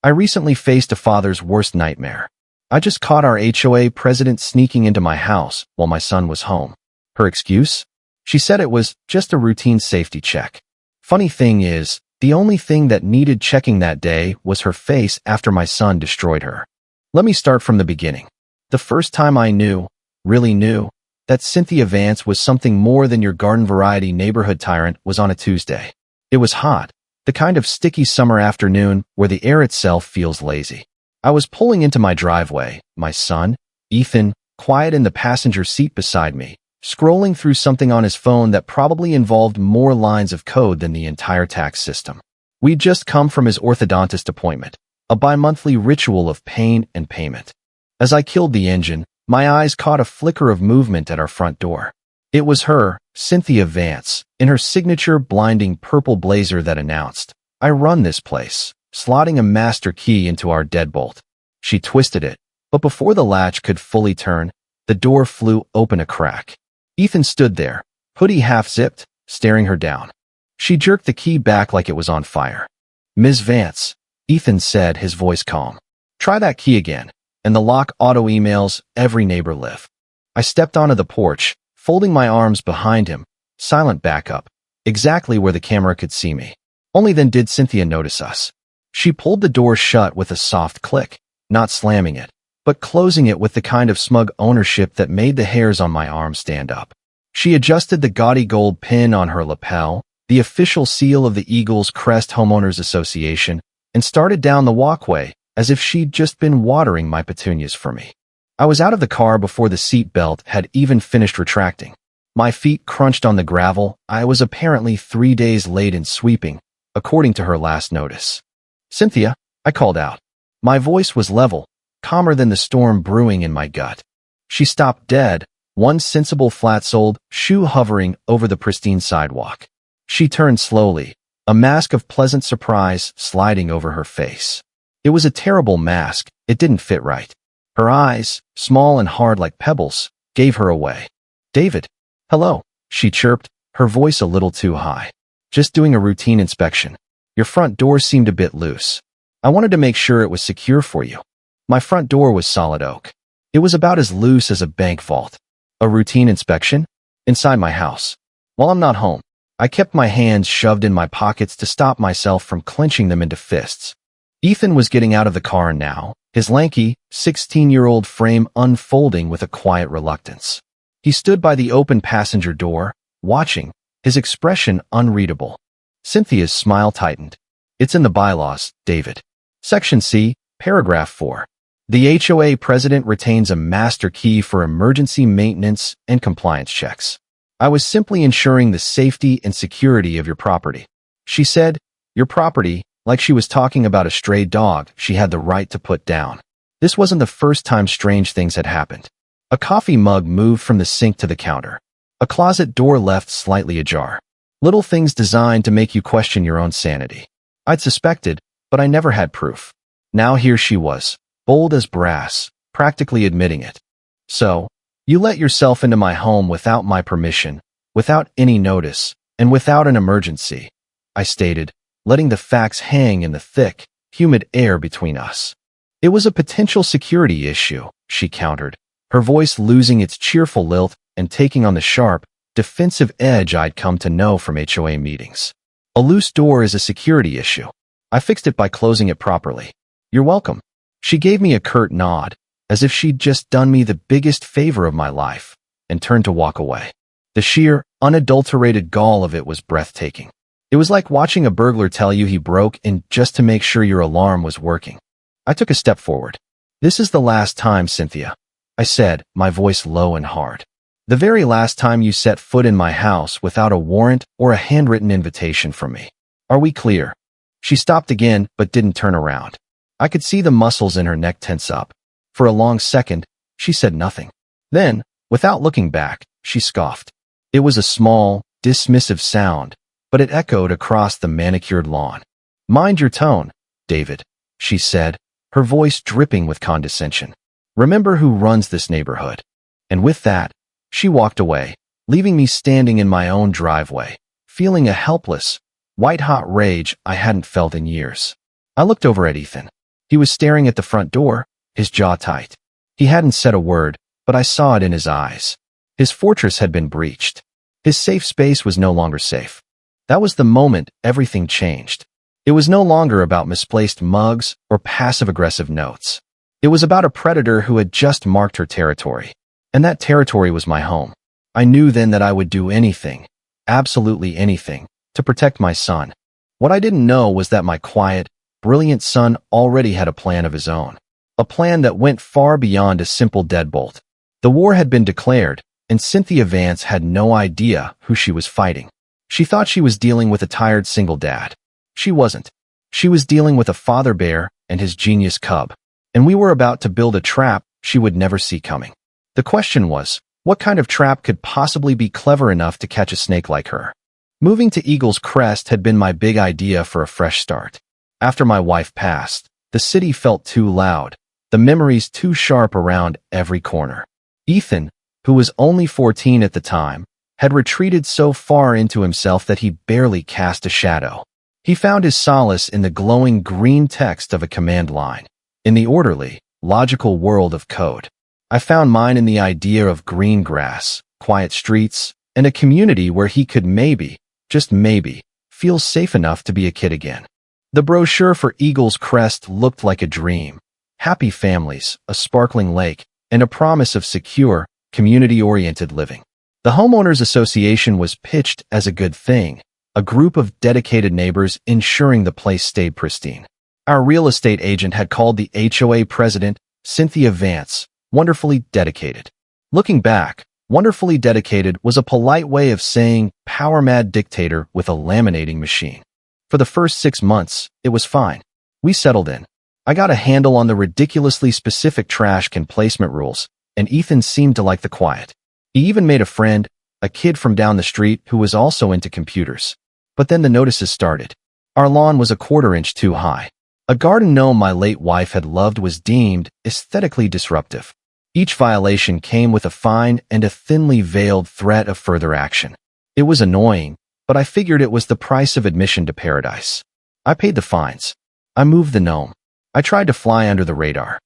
I recently faced a father's worst nightmare. I just caught our HOA president sneaking into my house while my son was home. Her excuse? She said it was just a routine safety check. Funny thing is, the only thing that needed checking that day was her face after my son destroyed her. Let me start from the beginning. The first time I knew, really knew, that Cynthia Vance was something more than your garden-variety neighborhood tyrant was on a Tuesday. It was hot, the kind of sticky summer afternoon where the air itself feels lazy. I was pulling into my driveway, my son, Ethan, quiet in the passenger seat beside me, scrolling through something on his phone that probably involved more lines of code than the entire tax system. We'd just come from his orthodontist appointment, a bi-monthly ritual of pain and payment. As I killed the engine, my eyes caught a flicker of movement at our front door. It was her, Cynthia Vance, in her signature blinding purple blazer that announced, "I run this place," slotting a master key into our deadbolt. She twisted it, but before the latch could fully turn, the door flew open a crack. Ethan stood there, hoodie half-zipped, staring her down. She jerked the key back like it was on fire. "Ms. Vance," Ethan said, his voice calm. "Try that key again, and the lock auto-emails every neighbor live." I stepped onto the porch, folding my arms behind him, silent backup, exactly where the camera could see me. Only then did Cynthia notice us. She pulled the door shut with a soft click, not slamming it, but closing it with the kind of smug ownership that made the hairs on my arm stand up. She adjusted the gaudy gold pin on her lapel, the official seal of the Eagles Crest Homeowners Association, and started down the walkway as if she'd just been watering my petunias for me. I was out of the car before the seat belt had even finished retracting. My feet crunched on the gravel. I was apparently 3 days late in sweeping, according to her last notice. "Cynthia," I called out. My voice was level, calmer than the storm brewing in my gut. She stopped dead, one sensible flat-soled shoe hovering over the pristine sidewalk. She turned slowly, a mask of pleasant surprise sliding over her face. It was a terrible mask. It didn't fit right. Her eyes, small and hard like pebbles, gave her away. "David." "Hello," she chirped, her voice a little too high. "Just doing a routine inspection. Your front door seemed a bit loose. I wanted to make sure it was secure for you." My front door was solid oak. It was about as loose as a bank vault. A routine inspection? Inside my house. While I'm not home. I kept my hands shoved in my pockets to stop myself from clenching them into fists. Ethan was getting out of the car now, his lanky, 16-year-old frame unfolding with a quiet reluctance. He stood by the open passenger door, watching, his expression unreadable. Cynthia's smile tightened. "It's in the bylaws, David. Section C, paragraph 4. The HOA president retains a master key for emergency maintenance and compliance checks. I was simply ensuring the safety and security of your property." She said, "Your property," like she was talking about a stray dog she had the right to put down. This wasn't the first time strange things had happened. A coffee mug moved from the sink to the counter. A closet door left slightly ajar. Little things designed to make you question your own sanity. I'd suspected, but I never had proof. Now here she was, bold as brass, practically admitting it. "So, you let yourself into my home without my permission, without any notice, and without an emergency," I stated, letting the facts hang in the thick, humid air between us. "It was a potential security issue," she countered, her voice losing its cheerful lilt and taking on the sharp, defensive edge I'd come to know from HOA meetings. "A loose door is a security issue. I fixed it by closing it properly. You're welcome." She gave me a curt nod, as if she'd just done me the biggest favor of my life, and turned to walk away. The sheer, unadulterated gall of it was breathtaking. It was like watching a burglar tell you he broke in just to make sure your alarm was working. I took a step forward. "This is the last time, Cynthia," I said, my voice low and hard. "The very last time you set foot in my house without a warrant or a handwritten invitation from me. Are we clear?" She stopped again, but didn't turn around. I could see the muscles in her neck tense up. For a long second, she said nothing. Then, without looking back, she scoffed. It was a small, dismissive sound, but it echoed across the manicured lawn. "Mind your tone, David," she said, her voice dripping with condescension. "Remember who runs this neighborhood." And with that, she walked away, leaving me standing in my own driveway, feeling a helpless, white-hot rage I hadn't felt in years. I looked over at Ethan. He was staring at the front door, his jaw tight. He hadn't said a word, but I saw it in his eyes. His fortress had been breached. His safe space was no longer safe. That was the moment everything changed. It was no longer about misplaced mugs or passive-aggressive notes. It was about a predator who had just marked her territory. And that territory was my home. I knew then that I would do anything, absolutely anything, to protect my son. What I didn't know was that my quiet, brilliant son already had a plan of his own. A plan that went far beyond a simple deadbolt. The war had been declared, and Cynthia Vance had no idea who she was fighting. She thought she was dealing with a tired single dad. She wasn't. She was dealing with a father bear and his genius cub. And we were about to build a trap she would never see coming. The question was, what kind of trap could possibly be clever enough to catch a snake like her? Moving to Eagle's Crest had been my big idea for a fresh start. After my wife passed, the city felt too loud, the memories too sharp around every corner. Ethan, who was only 14 at the time, had retreated so far into himself that he barely cast a shadow. He found his solace in the glowing green text of a command line, in the orderly, logical world of code. I found mine in the idea of green grass, quiet streets, and a community where he could maybe, just maybe, feel safe enough to be a kid again. The brochure for Eagle's Crest looked like a dream. Happy families, a sparkling lake, and a promise of secure, community-oriented living. The Homeowners Association was pitched as a good thing, a group of dedicated neighbors ensuring the place stayed pristine. Our real estate agent had called the HOA president, Cynthia Vance, wonderfully dedicated. Looking back, wonderfully dedicated was a polite way of saying power-mad dictator with a laminating machine. For the first 6 months, it was fine. We settled in. I got a handle on the ridiculously specific trash can placement rules, and Ethan seemed to like the quiet. He even made a friend, a kid from down the street who was also into computers. But then the notices started. Our lawn was a 1/4 inch too high. A garden gnome my late wife had loved was deemed aesthetically disruptive. Each violation came with a fine and a thinly veiled threat of further action. It was annoying, but I figured it was the price of admission to paradise. I paid the fines. I moved the gnome. I tried to fly under the radar.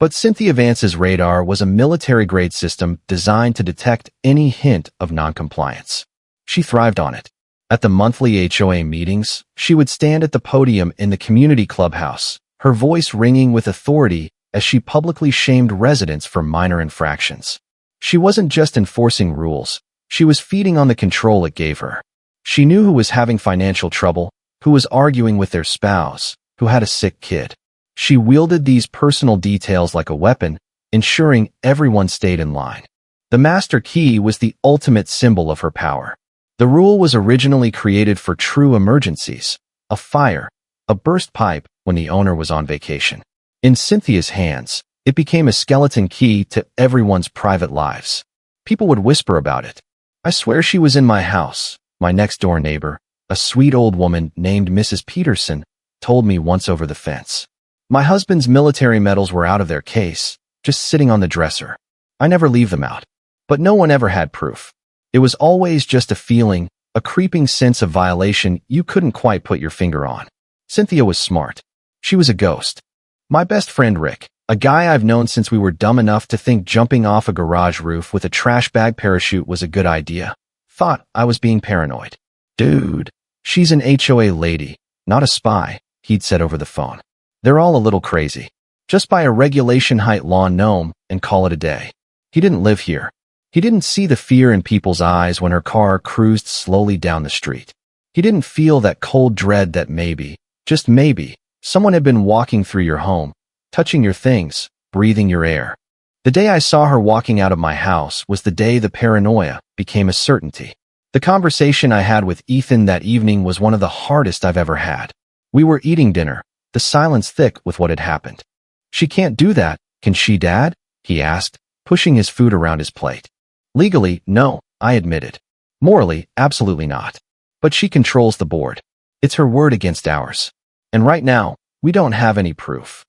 But Cynthia Vance's radar was a military-grade system designed to detect any hint of noncompliance. She thrived on it. At the monthly HOA meetings, she would stand at the podium in the community clubhouse, her voice ringing with authority as she publicly shamed residents for minor infractions. She wasn't just enforcing rules, she was feeding on the control it gave her. She knew who was having financial trouble, who was arguing with their spouse, who had a sick kid. She wielded these personal details like a weapon, ensuring everyone stayed in line. The master key was the ultimate symbol of her power. The rule was originally created for true emergencies, a fire, a burst pipe when the owner was on vacation. In Cynthia's hands, it became a skeleton key to everyone's private lives. People would whisper about it. I swear she was in my house. My next-door neighbor, a sweet old woman named Mrs. Peterson, told me once over the fence. My husband's military medals were out of their case, just sitting on the dresser. I never leave them out. But no one ever had proof. It was always just a feeling, a creeping sense of violation you couldn't quite put your finger on. Cynthia was smart. She was a ghost. My best friend Rick, a guy I've known since we were dumb enough to think jumping off a garage roof with a trash bag parachute was a good idea, thought I was being paranoid. Dude, she's an HOA lady, not a spy, he'd said over the phone. They're all a little crazy. Just buy a regulation height lawn gnome and call it a day. He didn't live here. He didn't see the fear in people's eyes when her car cruised slowly down the street. He didn't feel that cold dread that maybe, just maybe, someone had been walking through your home, touching your things, breathing your air. The day I saw her walking out of my house was the day the paranoia became a certainty. The conversation I had with Ethan that evening was one of the hardest I've ever had. We were eating dinner, the silence thick with what had happened. She can't do that, can she, Dad? He asked, pushing his food around his plate. Legally, no, I admitted. Morally, absolutely not. But she controls the board. It's her word against ours. And right now, we don't have any proof.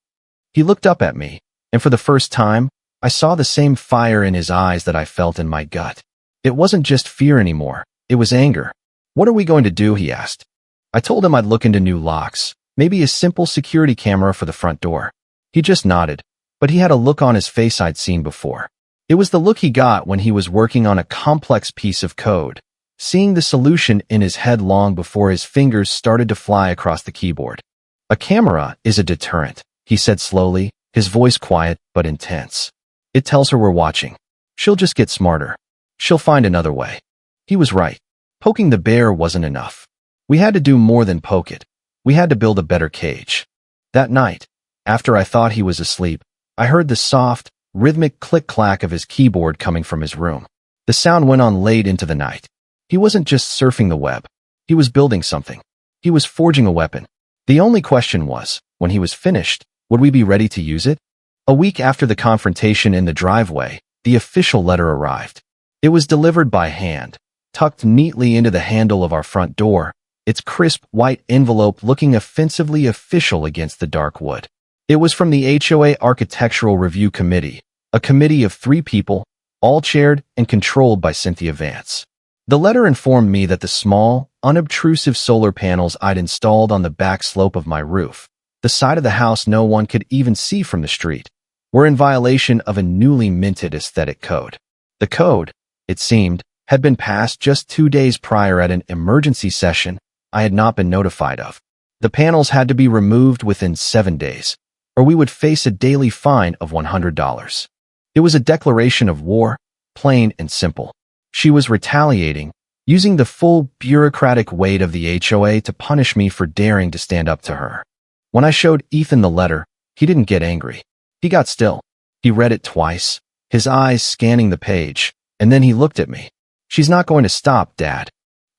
He looked up at me, and for the first time, I saw the same fire in his eyes that I felt in my gut. It wasn't just fear anymore, it was anger. What are we going to do, he asked. I told him I'd look into new locks, maybe a simple security camera for the front door. He just nodded, but he had a look on his face I'd seen before. It was the look he got when he was working on a complex piece of code, seeing the solution in his head long before his fingers started to fly across the keyboard. A camera is a deterrent, he said slowly, his voice quiet but intense. It tells her we're watching. She'll just get smarter. She'll find another way. He was right. Poking the bear wasn't enough. We had to do more than poke it. We had to build a better cage. That night, after I thought he was asleep, I heard the soft, rhythmic click-clack of his keyboard coming from his room. The sound went on late into the night. He wasn't just surfing the web. He was building something. He was forging a weapon. The only question was, when he was finished, would we be ready to use it? A week after the confrontation in the driveway, the official letter arrived. It was delivered by hand, tucked neatly into the handle of our front door, its crisp white envelope looking offensively official against the dark wood. It was from the HOA Architectural Review Committee, a committee of 3 people, all chaired and controlled by Cynthia Vance. The letter informed me that the small, unobtrusive solar panels I'd installed on the back slope of my roof, the side of the house no one could even see from the street, were in violation of a newly minted aesthetic code. The code, it seemed, had been passed just 2 days prior at an emergency session I had not been notified of. The panels had to be removed within 7 days, or we would face a daily fine of $100. It was a declaration of war, plain and simple. She was retaliating, using the full bureaucratic weight of the HOA to punish me for daring to stand up to her. When I showed Ethan the letter, he didn't get angry. He got still. He read it twice, his eyes scanning the page, and then he looked at me. "She's not going to stop, Dad."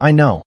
"I know,"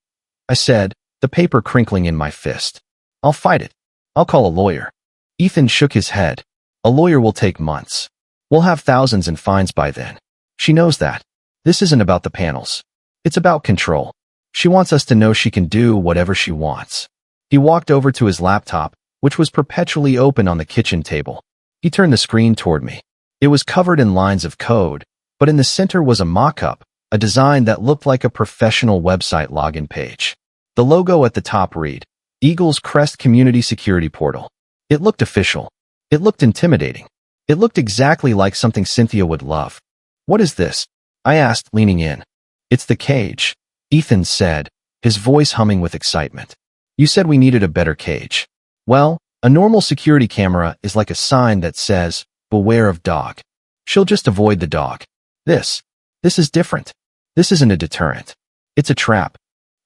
I said, the paper crinkling in my fist. "I'll fight it. I'll call a lawyer." Ethan shook his head. "A lawyer will take months. We'll have thousands in fines by then. She knows that. This isn't about the panels. It's about control. She wants us to know she can do whatever she wants." He walked over to his laptop, which was perpetually open on the kitchen table. He turned the screen toward me. It was covered in lines of code, but in the center was a mock-up, a design that looked like a professional website login page. The logo at the top read, Eagles Crest Community Security Portal. It looked official. It looked intimidating. It looked exactly like something Cynthia would love. "What is this?" I asked, leaning in. "It's the cage," Ethan said, his voice humming with excitement. "You said we needed a better cage. Well, a normal security camera is like a sign that says, 'Beware of dog.' She'll just avoid the dog. This is different. This isn't a deterrent. It's a trap."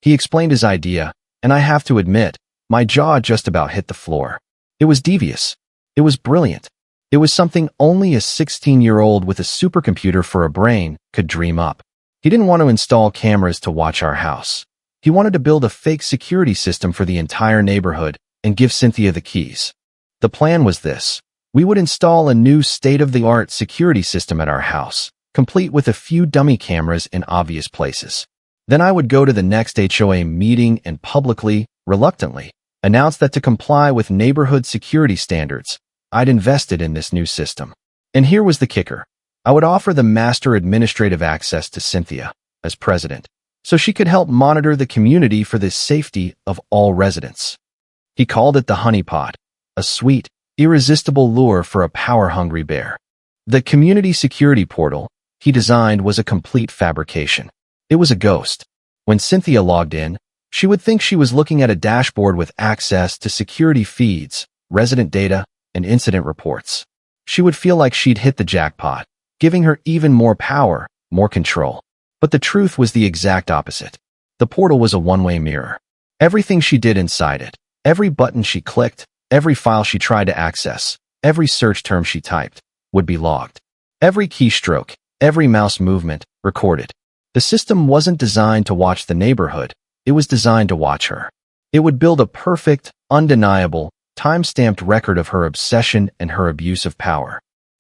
He explained his idea, and I have to admit, my jaw just about hit the floor. It was devious. It was brilliant. It was something only a 16-year-old with a supercomputer for a brain could dream up. He didn't want to install cameras to watch our house. He wanted to build a fake security system for the entire neighborhood and give Cynthia the keys. The plan was this. We would install a new state-of-the-art security system at our house, complete with a few dummy cameras in obvious places. Then I would go to the next HOA meeting and publicly, reluctantly, announce that to comply with neighborhood security standards, I'd invested in this new system. And here was the kicker. I would offer the master administrative access to Cynthia, as president, so she could help monitor the community for the safety of all residents. He called it the honeypot, a sweet, irresistible lure for a power-hungry bear. The community security portal he designed was a complete fabrication. It was a ghost. When Cynthia logged in, she would think she was looking at a dashboard with access to security feeds, resident data, and incident reports. She would feel like she'd hit the jackpot, giving her even more power, more control. But the truth was the exact opposite. The portal was a one-way mirror. Everything she did inside it, every button she clicked, every file she tried to access, every search term she typed, would be logged. Every keystroke, every mouse movement, recorded. The system wasn't designed to watch the neighborhood, it was designed to watch her. It would build a perfect, undeniable, time-stamped record of her obsession and her abuse of power.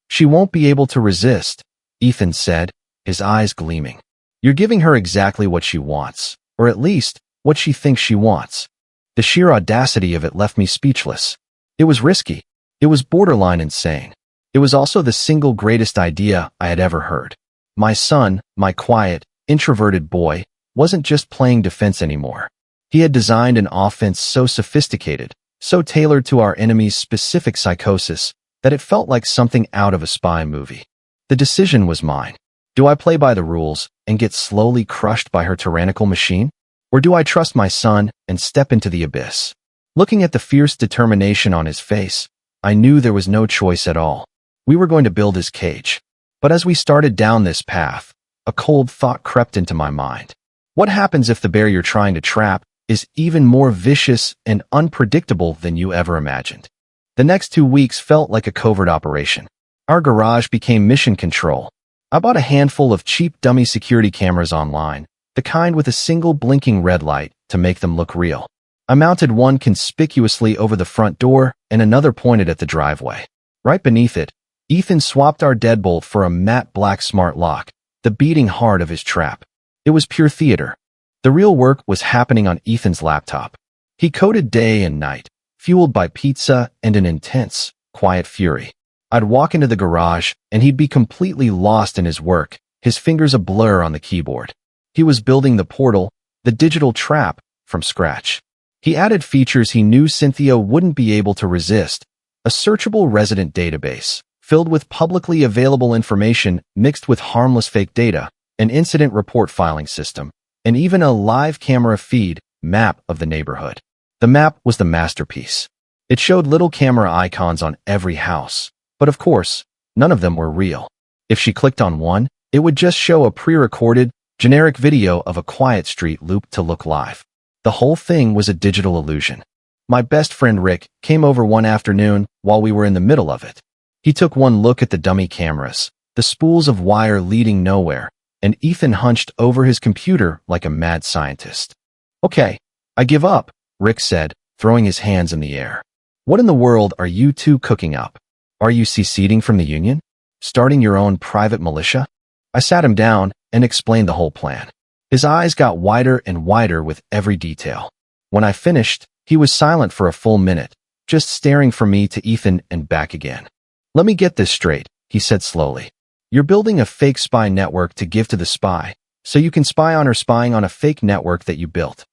"She won't be able to resist," Ethan said, his eyes gleaming. "You're giving her exactly what she wants, or at least, what she thinks she wants." The sheer audacity of it left me speechless. It was risky. It was borderline insane. It was also the single greatest idea I had ever heard. My son, my quiet, introverted boy, wasn't just playing defense anymore. He had designed an offense so sophisticated, so tailored to our enemy's specific psychosis, that it felt like something out of a spy movie. The decision was mine. Do I play by the rules and get slowly crushed by her tyrannical machine? Or do I trust my son and step into the abyss? Looking at the fierce determination on his face, I knew there was no choice at all. We were going to build his cage. But as we started down this path, a cold thought crept into my mind. What happens if the bear you're trying to trap is even more vicious and unpredictable than you ever imagined? The next 2 weeks felt like a covert operation. Our garage became mission control. I bought a handful of cheap dummy security cameras online, the kind with a single blinking red light to make them look real. I mounted one conspicuously over the front door and another pointed at the driveway. Right beneath it, Ethan swapped our deadbolt for a matte black smart lock, the beating heart of his trap. It was pure theater. The real work was happening on Ethan's laptop. He coded day and night, fueled by pizza and an intense, quiet fury. I'd walk into the garage, and he'd be completely lost in his work, his fingers a blur on the keyboard. He was building the portal, the digital trap, from scratch. He added features he knew Cynthia wouldn't be able to resist: a searchable resident database, filled with publicly available information mixed with harmless fake data, an incident report filing system, and even a live camera feed map of the neighborhood. The map was the masterpiece. It showed little camera icons on every house, but of course, none of them were real. If she clicked on one, it would just show a pre-recorded, generic video of a quiet street looped to look live. The whole thing was a digital illusion. My best friend Rick came over one afternoon while we were in the middle of it. He took one look at the dummy cameras, the spools of wire leading nowhere, and Ethan hunched over his computer like a mad scientist. "Okay, I give up," Rick said, throwing his hands in the air. "What in the world are you two cooking up? Are you seceding from the Union? Starting your own private militia?" I sat him down and explained the whole plan. His eyes got wider and wider with every detail. When I finished, he was silent for a full minute, just staring from me to Ethan and back again. "Let me get this straight," he said slowly. "You're building a fake spy network to give to the spy, so you can spy on her spying on a fake network that you built."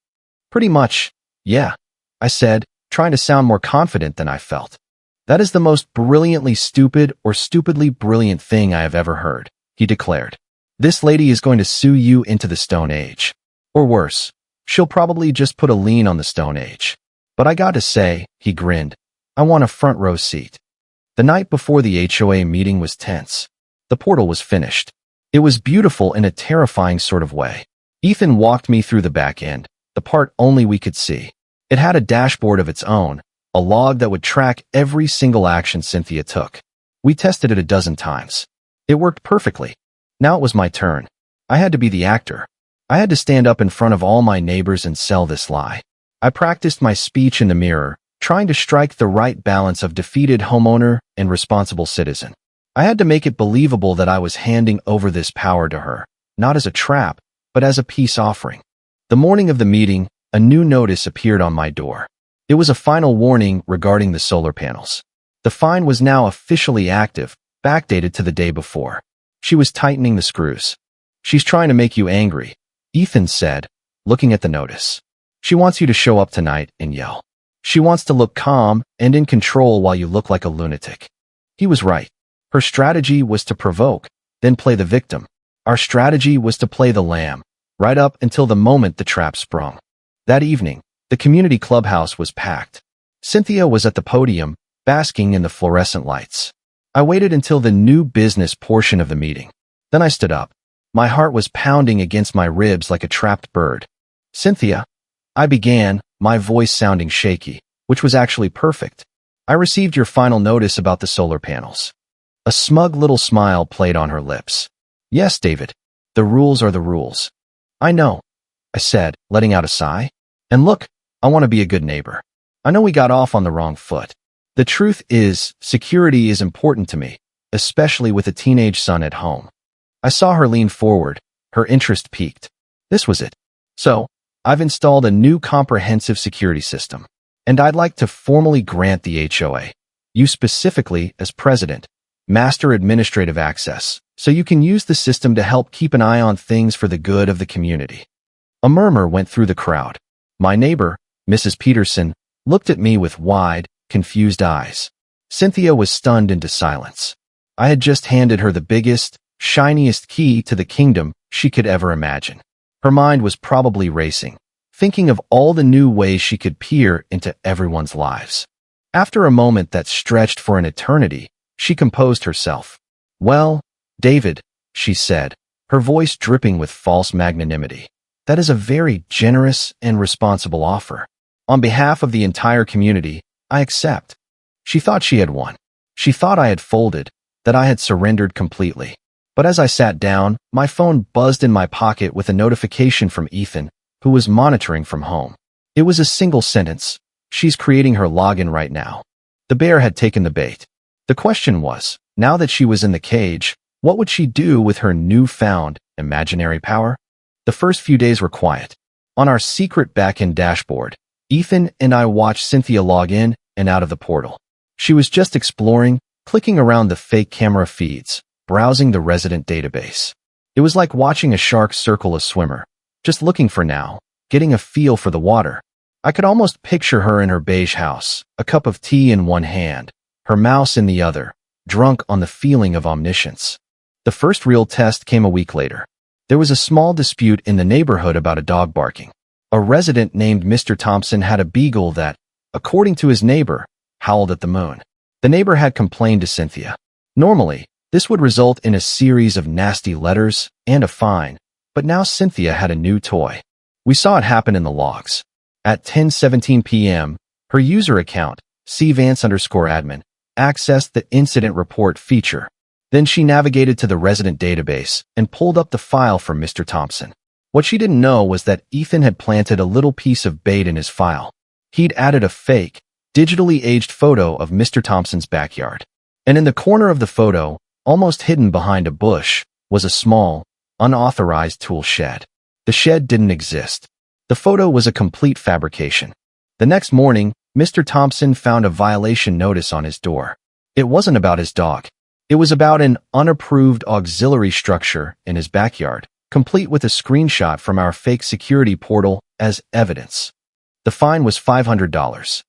"Pretty much, yeah," I said, trying to sound more confident than I felt. "That is the most brilliantly stupid or stupidly brilliant thing I have ever heard," he declared. "This lady is going to sue you into the Stone Age. Or worse, she'll probably just put a lien on the Stone Age. But I got to say," he grinned, "I want a front row seat." The night before the HOA meeting was tense. The portal was finished. It was beautiful in a terrifying sort of way. Ethan walked me through the back end, the part only we could see. It had a dashboard of its own, a log that would track every single action Cynthia took. We tested it a dozen times. It worked perfectly. Now it was my turn. I had to be the actor. I had to stand up in front of all my neighbors and sell this lie. I practiced my speech in the mirror, trying to strike the right balance of defeated homeowner and responsible citizen. I had to make it believable that I was handing over this power to her, not as a trap, but as a peace offering. The morning of the meeting, a new notice appeared on my door. It was a final warning regarding the solar panels. The fine was now officially active, backdated to the day before. She was tightening the screws. "She's trying to make you angry," Ethan said, looking at the notice. "She wants you to show up tonight and yell. She wants to look calm and in control while you look like a lunatic." He was right. Her strategy was to provoke, then play the victim. Our strategy was to play the lamb, right up until the moment the trap sprung. That evening, the community clubhouse was packed. Cynthia was at the podium, basking in the fluorescent lights. I waited until the new business portion of the meeting. Then I stood up. My heart was pounding against my ribs like a trapped bird. "Cynthia," I began, my voice sounding shaky, which was actually perfect. "I received your final notice about the solar panels." A smug little smile played on her lips. "Yes, David. The rules are the rules." "I know," I said, letting out a sigh. "And look, I want to be a good neighbor. I know we got off on the wrong foot. The truth is, security is important to me, especially with a teenage son at home." I saw her lean forward, her interest piqued. This was it. "So, I've installed a new comprehensive security system, and I'd like to formally grant the HOA, you specifically as president, master administrative access, so you can use the system to help keep an eye on things for the good of the community." A murmur went through the crowd. My neighbor, Mrs. Peterson, looked at me with wide, confused eyes. Cynthia was stunned into silence. I had just handed her the biggest, shiniest key to the kingdom she could ever imagine. Her mind was probably racing, thinking of all the new ways she could peer into everyone's lives. After a moment that stretched for an eternity, she composed herself. "Well, David," she said, her voice dripping with false magnanimity, "that is a very generous and responsible offer. On behalf of the entire community, I accept." She thought she had won. She thought I had folded, that I had surrendered completely. But as I sat down, my phone buzzed in my pocket with a notification from Ethan, who was monitoring from home. It was a single sentence. "She's creating her login right now." The bear had taken the bait. The question was, now that she was in the cage, what would she do with her newfound imaginary power? The first few days were quiet. On our secret back-end dashboard, Ethan and I watched Cynthia log in and out of the portal. She was just exploring, clicking around the fake camera feeds, browsing the resident database. It was like watching a shark circle a swimmer, just looking for now, getting a feel for the water. I could almost picture her in her beige house, a cup of tea in one hand, her mouse in the other, drunk on the feeling of omniscience. The first real test came a week later. There was a small dispute in the neighborhood about a dog barking. A resident named Mr. Thompson had a beagle that, according to his neighbor, howled at the moon. The neighbor had complained to Cynthia. Normally, this would result in a series of nasty letters and a fine, but now Cynthia had a new toy. We saw it happen in the logs. At 10:17 p.m., her user account, cvance_admin, accessed the incident report feature. Then she navigated to the resident database and pulled up the file from Mr. Thompson. What she didn't know was that Ethan had planted a little piece of bait in his file. He'd added a fake, digitally aged photo of Mr. Thompson's backyard. And in the corner of the photo, almost hidden behind a bush, was a small, unauthorized tool shed. The shed didn't exist. The photo was a complete fabrication. The next morning, Mr. Thompson found a violation notice on his door. It wasn't about his dog. It was about an unapproved auxiliary structure in his backyard, complete with a screenshot from our fake security portal as evidence. The fine was $500.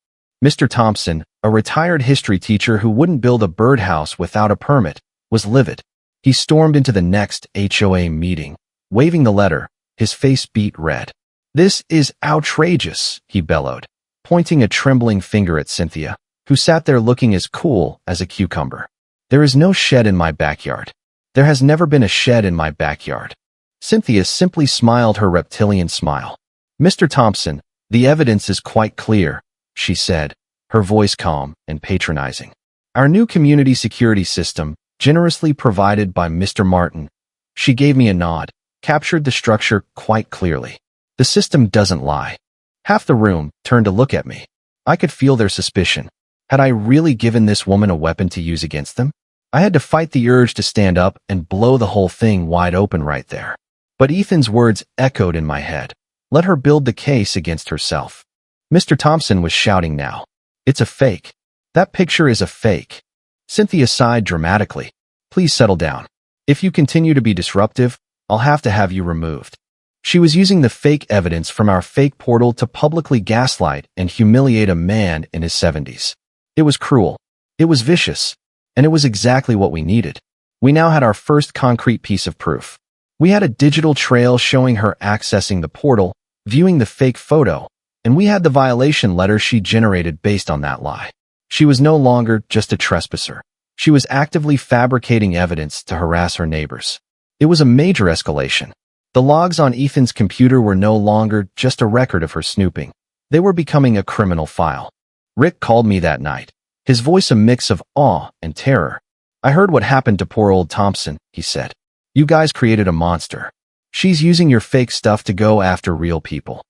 Mr. Thompson, a retired history teacher who wouldn't build a birdhouse without a permit, was livid. He stormed into the next HOA meeting, waving the letter, his face beet red. "This is outrageous," he bellowed, pointing a trembling finger at Cynthia, who sat there looking as cool as a cucumber. "There is no shed in my backyard. There has never been a shed in my backyard." Cynthia simply smiled her reptilian smile. "Mr. Thompson, the evidence is quite clear," she said, her voice calm and patronizing. "Our new community security system, generously provided by Mr. Martin," she gave me a nod, "captured the structure quite clearly. The system doesn't lie." Half the room turned to look at me. I could feel their suspicion. Had I really given this woman a weapon to use against them? I had to fight the urge to stand up and blow the whole thing wide open right there. But Ethan's words echoed in my head. Let her build the case against herself. Mr. Thompson was shouting now. "It's a fake. That picture is a fake." Cynthia sighed dramatically. "Please settle down. If you continue to be disruptive, I'll have to have you removed." She was using the fake evidence from our fake portal to publicly gaslight and humiliate a man in his 70s. It was cruel. It was vicious. And it was exactly what we needed. We now had our first concrete piece of proof. We had a digital trail showing her accessing the portal, viewing the fake photo, and we had the violation letter she generated based on that lie. She was no longer just a trespasser. She was actively fabricating evidence to harass her neighbors. It was a major escalation. The logs on Ethan's computer were no longer just a record of her snooping. They were becoming a criminal file. Rick called me that night, his voice a mix of awe and terror. "I heard what happened to poor old Thompson," he said. "You guys created a monster. She's using your fake stuff to go after real people."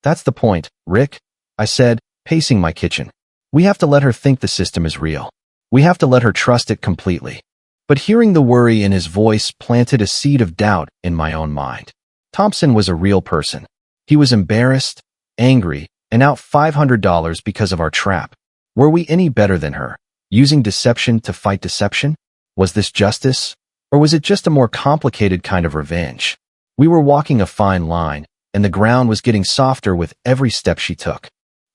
"That's the point, Rick," I said, pacing my kitchen. "We have to let her think the system is real. We have to let her trust it completely." But hearing the worry in his voice planted a seed of doubt in my own mind. Thompson was a real person. He was embarrassed, angry, and out $500 because of our trap. Were we any better than her, using deception to fight deception? Was this justice? Or was it just a more complicated kind of revenge? We were walking a fine line, and the ground was getting softer with every step she took.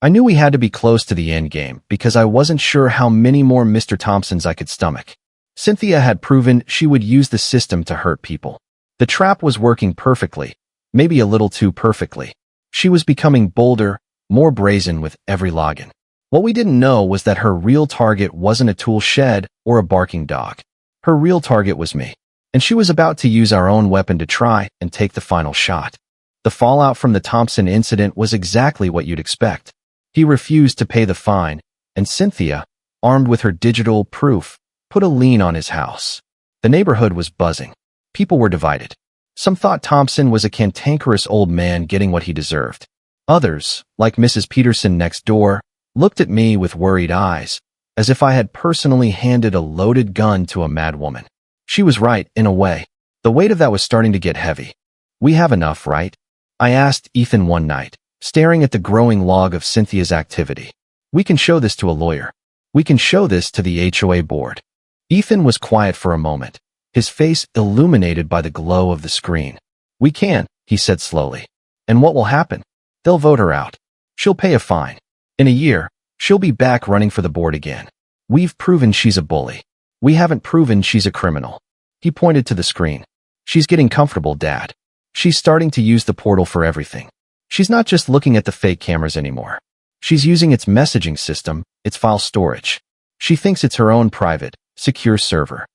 I knew we had to be close to the end game because I wasn't sure how many more Mr. Thompsons I could stomach. Cynthia had proven she would use the system to hurt people. The trap was working perfectly, maybe a little too perfectly. She was becoming bolder, more brazen with every login. What we didn't know was that her real target wasn't a tool shed or a barking dog. Her real target was me, and she was about to use our own weapon to try and take the final shot. The fallout from the Thompson incident was exactly what you'd expect. He refused to pay the fine, and Cynthia, armed with her digital proof, put a lien on his house. The neighborhood was buzzing. People were divided. Some thought Thompson was a cantankerous old man getting what he deserved. Others, like Mrs. Peterson next door, looked at me with worried eyes, as if I had personally handed a loaded gun to a mad woman. She was right, in a way. The weight of that was starting to get heavy. We have enough, right? I asked Ethan one night, staring at the growing log of Cynthia's activity. We can show this to a lawyer. We can show this to the HOA board. Ethan was quiet for a moment, his face illuminated by the glow of the screen. We can, he said slowly. And what will happen? They'll vote her out. She'll pay a fine. In a year, she'll be back running for the board again. We've proven she's a bully. We haven't proven she's a criminal. He pointed to the screen. She's getting comfortable, Dad. She's starting to use the portal for everything. She's not just looking at the fake cameras anymore. She's using its messaging system, its file storage. She thinks it's her own private, secure server.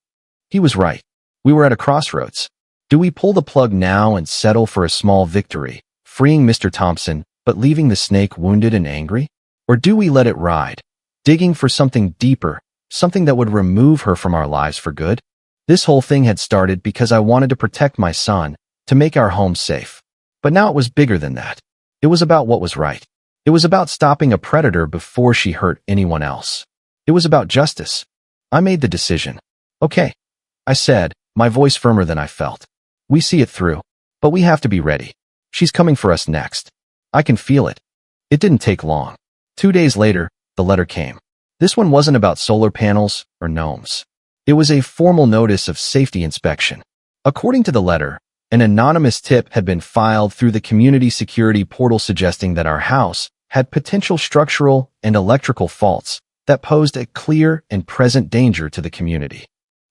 He was right. We were at a crossroads. Do we pull the plug now and settle for a small victory, freeing Mr. Thompson, but leaving the snake wounded and angry? Or do we let it ride, digging for something deeper, something that would remove her from our lives for good? This whole thing had started because I wanted to protect my son, to make our home safe. But now it was bigger than that. It was about what was right. It was about stopping a predator before she hurt anyone else. It was about justice. I made the decision. Okay, I said, my voice firmer than I felt. We see it through, but we have to be ready. She's coming for us next. I can feel it. It didn't take long. 2 days later, the letter came. This one wasn't about solar panels or gnomes. It was a formal notice of safety inspection. According to the letter, an anonymous tip had been filed through the community security portal suggesting that our house had potential structural and electrical faults that posed a clear and present danger to the community.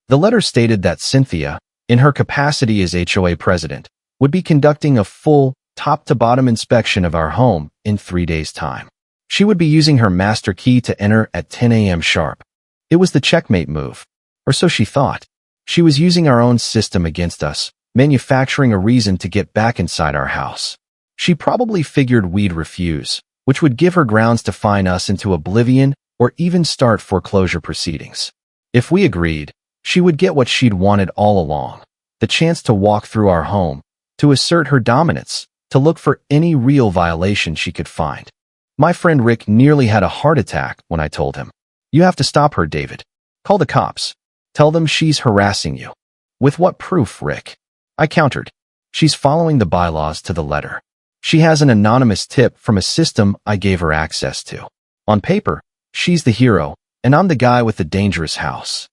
The letter stated that Cynthia, in her capacity as HOA president, would be conducting a full, top-to-bottom inspection of our home in 3 days' time. She would be using her master key to enter at 10 a.m. sharp. It was the checkmate move, or so she thought. She was using our own system against us, manufacturing a reason to get back inside our house. She probably figured we'd refuse, which would give her grounds to fine us into oblivion or even start foreclosure proceedings. If we agreed, she would get what she'd wanted all along, the chance to walk through our home, to assert her dominance, to look for any real violation she could find. My friend Rick nearly had a heart attack when I told him, "You have to stop her, David. Call the cops. Tell them she's harassing you." "With what proof, Rick?" I countered. "She's following the bylaws to the letter. She has an anonymous tip from a system I gave her access to. On paper, she's the hero, and I'm the guy with the dangerous house."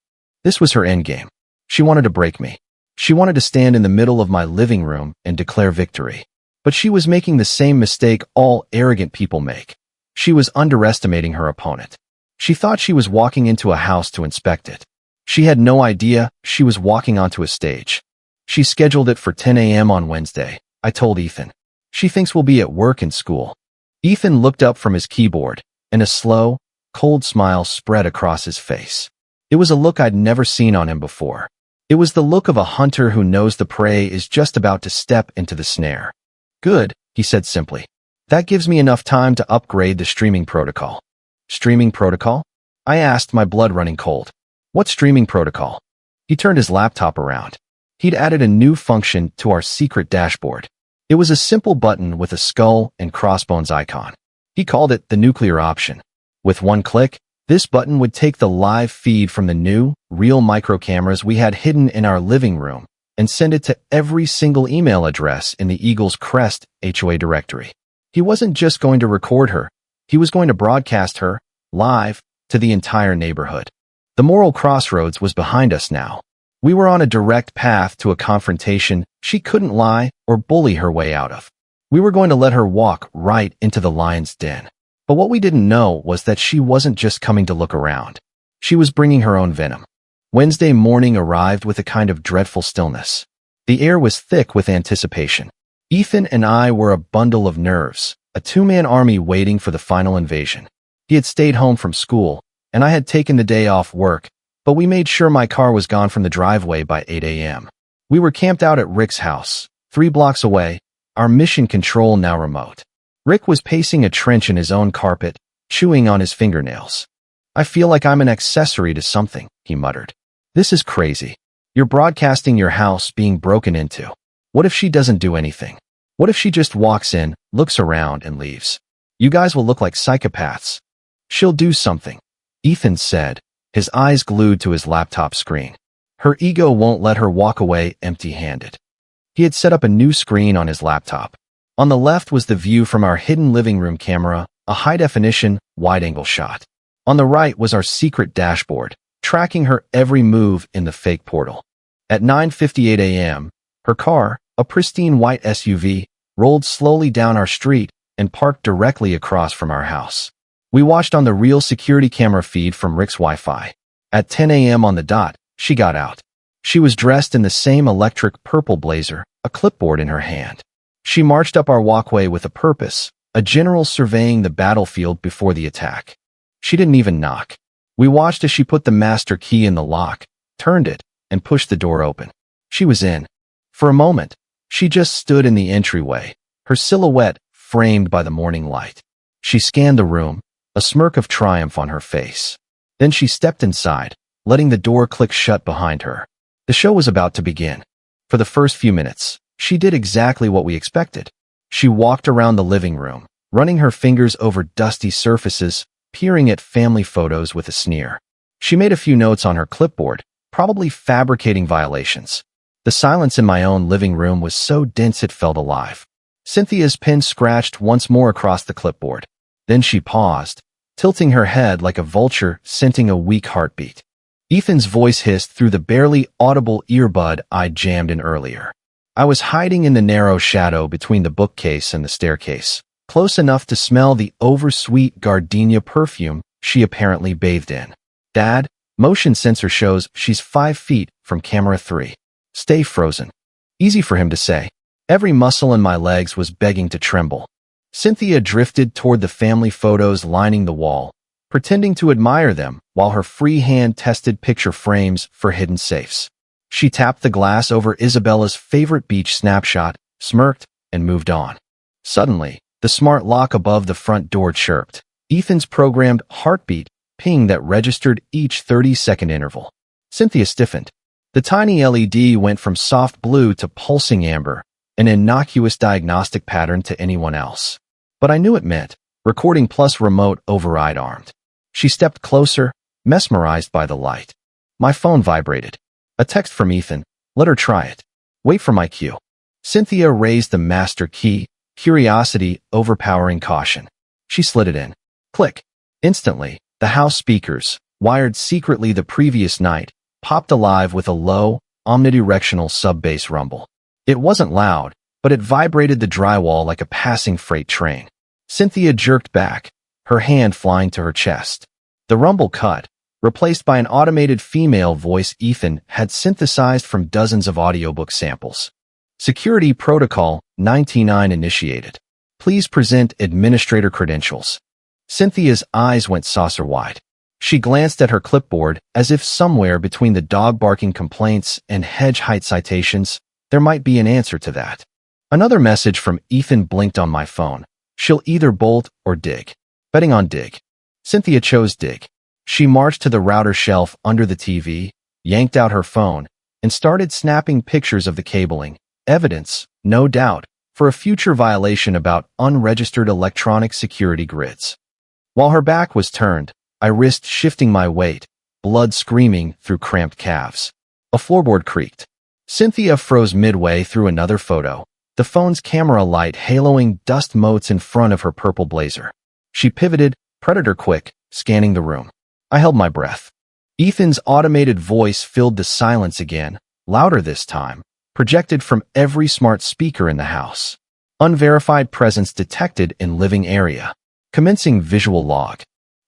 This was her endgame. She wanted to break me. She wanted to stand in the middle of my living room and declare victory. But she was making the same mistake all arrogant people make. She was underestimating her opponent. She thought she was walking into a house to inspect it. She had no idea she was walking onto a stage. She scheduled it for 10 a.m. on Wednesday, I told Ethan. She thinks we'll be at work and school. Ethan looked up from his keyboard, and a slow, cold smile spread across his face. It was a look I'd never seen on him before. It was the look of a hunter who knows the prey is just about to step into the snare. "Good," he said simply. "That gives me enough time to upgrade the streaming protocol." "Streaming protocol?" I asked, my blood running cold. "What streaming protocol?" He turned his laptop around. He'd added a new function to our secret dashboard. It was a simple button with a skull and crossbones icon. He called it the nuclear option. With one click, this button would take the live feed from the new, real micro cameras we had hidden in our living room and send it to every single email address in the Eagle's Crest HOA directory. He wasn't just going to record her, he was going to broadcast her, live, to the entire neighborhood. The moral crossroads was behind us now. We were on a direct path to a confrontation she couldn't lie or bully her way out of. We were going to let her walk right into the lion's den. But what we didn't know was that she wasn't just coming to look around. She was bringing her own venom. Wednesday morning arrived with a kind of dreadful stillness. The air was thick with anticipation. Ethan and I were a bundle of nerves, a two-man army waiting for the final invasion. He had stayed home from school, and I had taken the day off work, but we made sure my car was gone from the driveway by 8 a.m. We were camped out at Rick's house, 3 blocks away, our mission control now remote. Rick was pacing a trench in his own carpet, chewing on his fingernails. "I feel like I'm an accessory to something," he muttered. "This is crazy. You're broadcasting your house being broken into. What if she doesn't do anything? What if she just walks in, looks around, and leaves? You guys will look like psychopaths." "She'll do something," Ethan said, his eyes glued to his laptop screen. "Her ego won't let her walk away empty-handed." He had set up a new screen on his laptop. On the left was the view from our hidden living room camera, a high-definition, wide-angle shot. On the right was our secret dashboard, tracking her every move in the fake portal. At 9:58 a.m., her car, a pristine white SUV, rolled slowly down our street and parked directly across from our house. We watched on the real security camera feed from Rick's Wi-Fi. At 10 a.m. on the dot, she got out. She was dressed in the same electric purple blazer, a clipboard in her hand. She marched up our walkway with a purpose, a general surveying the battlefield before the attack. She didn't even knock. We watched as she put the master key in the lock, turned it, and pushed the door open. She was in. For a moment, she just stood in the entryway, her silhouette framed by the morning light. She scanned the room, a smirk of triumph on her face. Then she stepped inside, letting the door click shut behind her. The show was about to begin. For the first few minutes, she did exactly what we expected. She walked around the living room, running her fingers over dusty surfaces, peering at family photos with a sneer. She made a few notes on her clipboard, probably fabricating violations. The silence in my own living room was so dense it felt alive. Cynthia's pen scratched once more across the clipboard. Then she paused, tilting her head like a vulture scenting a weak heartbeat. Ethan's voice hissed through the barely audible earbud I'd jammed in earlier. I was hiding in the narrow shadow between the bookcase and the staircase, close enough to smell the oversweet gardenia perfume she apparently bathed in. "Dad, motion sensor shows she's 5 feet from camera 3. Stay frozen." Easy for him to say. Every muscle in my legs was begging to tremble. Cynthia drifted toward the family photos lining the wall, pretending to admire them while her free hand tested picture frames for hidden safes. She tapped the glass over Isabella's favorite beach snapshot, smirked, and moved on. Suddenly, the smart lock above the front door chirped. Ethan's programmed heartbeat ping that registered each 30-second interval. Cynthia stiffened. The tiny LED went from soft blue to pulsing amber, an innocuous diagnostic pattern to anyone else. But I knew it meant recording plus remote override armed. She stepped closer, mesmerized by the light. My phone vibrated. A text from Ethan. "Let her try it. Wait for my cue." Cynthia raised the master key, curiosity overpowering caution. She slid it in. Click. Instantly, the house speakers, wired secretly the previous night, popped alive with a low, omnidirectional sub-bass rumble. It wasn't loud, but it vibrated the drywall like a passing freight train. Cynthia jerked back, her hand flying to her chest. The rumble cut, replaced by an automated female voice Ethan had synthesized from dozens of audiobook samples. "Security Protocol 99 initiated. Please present administrator credentials." Cynthia's eyes went saucer-wide. She glanced at her clipboard as if somewhere between the dog-barking complaints and hedge height citations, there might be an answer to that. Another message from Ethan blinked on my phone. "She'll either bolt or dig." Betting on dig. Cynthia chose dig. She marched to the router shelf under the TV, yanked out her phone, and started snapping pictures of the cabling. Evidence, no doubt, for a future violation about unregistered electronic security grids. While her back was turned, I risked shifting my weight, blood screaming through cramped calves. A floorboard creaked. Cynthia froze midway through another photo, the phone's camera light haloing dust motes in front of her purple blazer. She pivoted, predator quick, scanning the room. I held my breath. Ethan's automated voice filled the silence again, louder this time, projected from every smart speaker in the house. "Unverified presence detected in living area. Commencing visual log.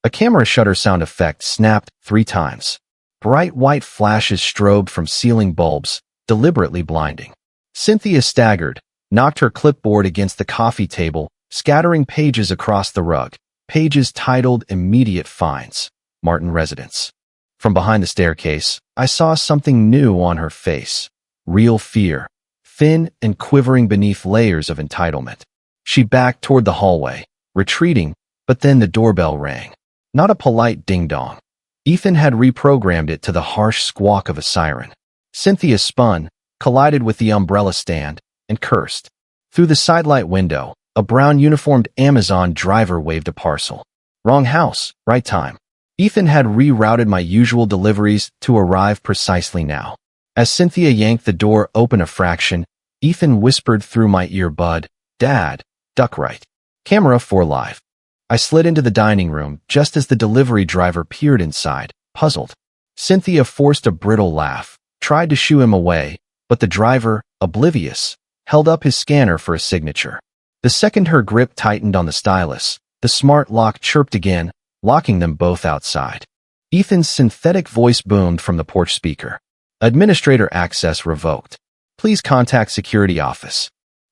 A camera shutter sound effect snapped 3 times. Bright white flashes strobed from ceiling bulbs, deliberately blinding. Cynthia staggered, knocked her clipboard against the coffee table, scattering pages across the rug. Pages titled Immediate Finds, Martin Residence. From behind the staircase, I saw something new on her face. Real fear, thin and quivering beneath layers of entitlement. She backed toward the hallway, retreating, but then the doorbell rang. Not a polite ding-dong. Ethan had reprogrammed it to the harsh squawk of a siren. Cynthia spun, collided with the umbrella stand, and cursed. Through the sidelight window, a brown uniformed Amazon driver waved a parcel. Wrong house, right time. Ethan had rerouted my usual deliveries to arrive precisely now. As Cynthia yanked the door open a fraction, Ethan whispered through my earbud, "Dad, duck right. Camera 4 live." I slid into the dining room just as the delivery driver peered inside, puzzled. Cynthia forced a brittle laugh, tried to shoo him away, but the driver, oblivious, held up his scanner for a signature. The second her grip tightened on the stylus, the smart lock chirped again, locking them both outside. Ethan's synthetic voice boomed from the porch speaker. "Administrator access revoked. Please contact security office."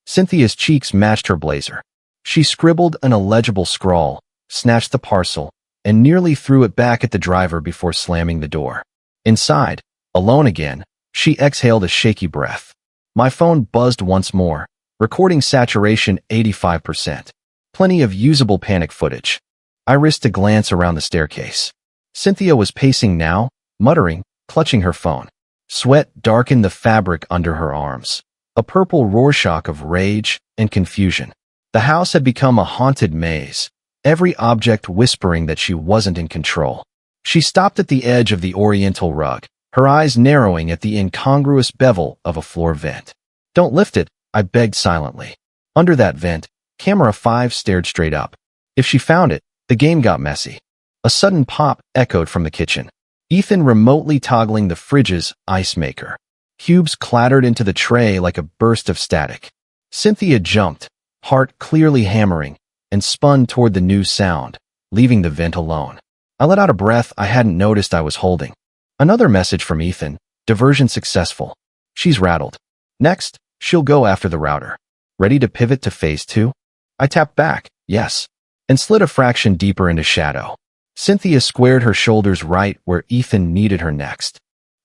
Cynthia's cheeks matched her blazer. She scribbled an illegible scrawl, snatched the parcel, and nearly threw it back at the driver before slamming the door. Inside, alone again, she exhaled a shaky breath. My phone buzzed once more, recording saturation 85%. Plenty of usable panic footage. I risked a glance around the staircase. Cynthia was pacing now, muttering, clutching her phone. Sweat darkened the fabric under her arms. A purple Rorschach of rage and confusion. The house had become a haunted maze, every object whispering that she wasn't in control. She stopped at the edge of the oriental rug, her eyes narrowing at the incongruous bevel of a floor vent. "Don't lift it," I begged silently. Under that vent, camera 5 stared straight up. If she found it, the game got messy. A sudden pop echoed from the kitchen. Ethan remotely toggling the fridge's ice maker. Cubes clattered into the tray like a burst of static. Cynthia jumped, heart clearly hammering, and spun toward the new sound, leaving the vent alone. I let out a breath I hadn't noticed I was holding. Another message from Ethan, diversion successful. She's rattled. Next, she'll go after the router. Ready to pivot to phase 2? I tapped back, yes, and slid a fraction deeper into shadow. Cynthia squared her shoulders right where Ethan needed her next.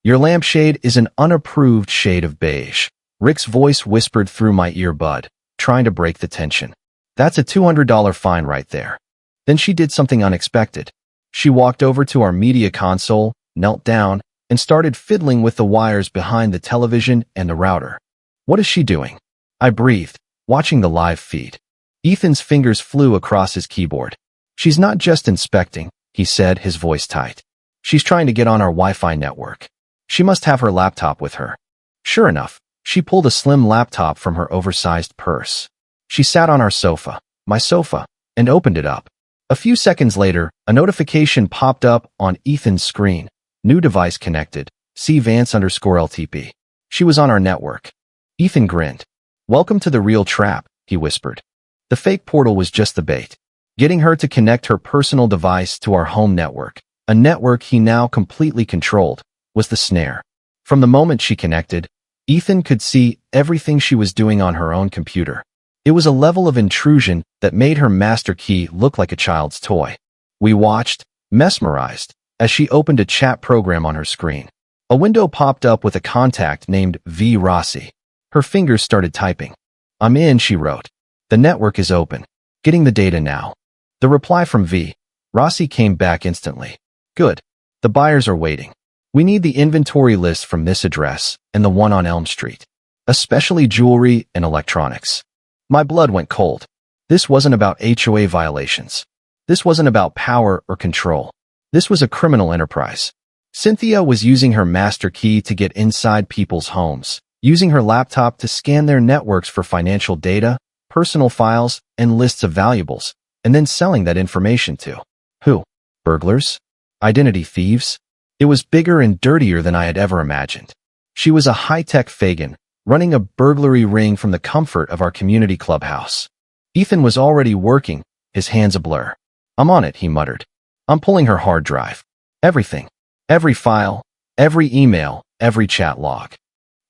"Your lampshade is an unapproved shade of beige," Rick's voice whispered through my earbud, trying to break the tension. "That's a $200 fine right there." Then she did something unexpected. She walked over to our media console, knelt down, and started fiddling with the wires behind the television and the router. "What is she doing?" I breathed, watching the live feed. Ethan's fingers flew across his keyboard. "She's not just inspecting," he said, his voice tight. "She's trying to get on our Wi-Fi network. She must have her laptop with her." Sure enough, she pulled a slim laptop from her oversized purse. She sat on our sofa, my sofa, and opened it up. A few seconds later, a notification popped up on Ethan's screen. "New device connected. See Vance_LTP. She was on our network. Ethan grinned. "Welcome to the real trap," he whispered. The fake portal was just the bait. Getting her to connect her personal device to our home network, a network he now completely controlled, was the snare. From the moment she connected, Ethan could see everything she was doing on her own computer. It was a level of intrusion that made her master key look like a child's toy. We watched, mesmerized, as she opened a chat program on her screen. A window popped up with a contact named V. Rossi. Her fingers started typing. "I'm in," she wrote. "The network is open. Getting the data now." The reply from V. Rossi came back instantly. "Good. The buyers are waiting. We need the inventory list from this address and the one on Elm Street, especially jewelry and electronics." My blood went cold. This wasn't about HOA violations. This wasn't about power or control. This was a criminal enterprise. Cynthia was using her master key to get inside people's homes, using her laptop to scan their networks for financial data, personal files, and lists of valuables, and then selling that information to who? Burglars? Identity thieves? It was bigger and dirtier than I had ever imagined. She was a high-tech Fagin, running a burglary ring from the comfort of our community clubhouse. Ethan was already working, his hands a blur. "I'm on it," he muttered. "I'm pulling her hard drive. Everything. Every file, every email, every chat log."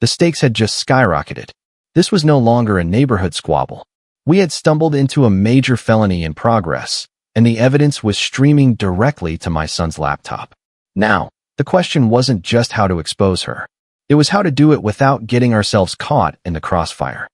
The stakes had just skyrocketed. This was no longer a neighborhood squabble. We had stumbled into a major felony in progress, and the evidence was streaming directly to my son's laptop. Now, the question wasn't just how to expose her. It was how to do it without getting ourselves caught in the crossfire.